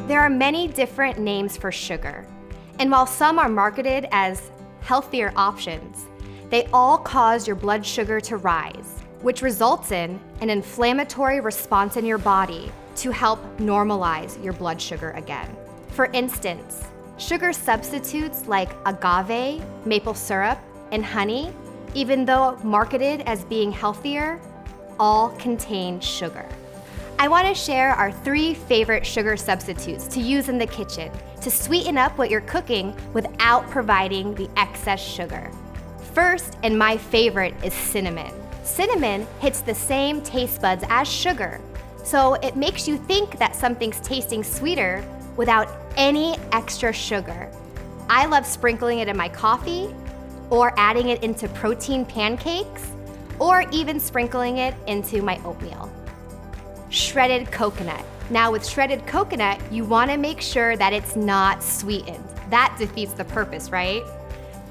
There are many different names for sugar, and while some are marketed as healthier options, they all cause your blood sugar to rise, which results in an inflammatory response in your body to help normalize your blood sugar again. For instance, sugar substitutes like agave, maple syrup, and honey, even though marketed as being healthier, all contain sugar. I want to share our 3 favorite sugar substitutes to use in the kitchen to sweeten up what you're cooking without providing the excess sugar. First, and my favorite, is cinnamon. Cinnamon hits the same taste buds as sugar, so it makes you think that something's tasting sweeter without any extra sugar. I love sprinkling it in my coffee, or adding it into protein pancakes, or even sprinkling it into my oatmeal. Shredded coconut. Now with shredded coconut, you want to make sure that it's not sweetened. That defeats the purpose, right?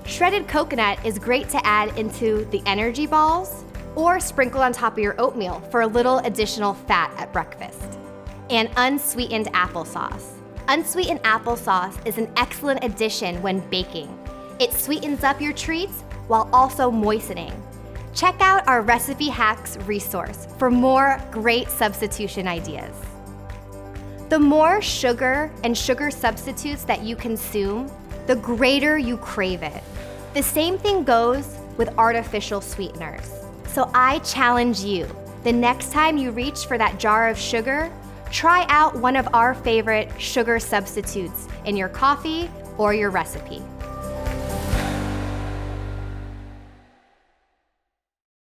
Shredded coconut is great to add into the energy balls or sprinkle on top of your oatmeal for a little additional fat at breakfast. And unsweetened applesauce. Unsweetened applesauce is an excellent addition when baking. It sweetens up your treats while also moistening. Check out our recipe hacks resource for more great substitution ideas. The more sugar and sugar substitutes that you consume, the greater you crave it. The same thing goes with artificial sweeteners. So I challenge you, the next time you reach for that jar of sugar, try out one of our favorite sugar substitutes in your coffee or your recipe.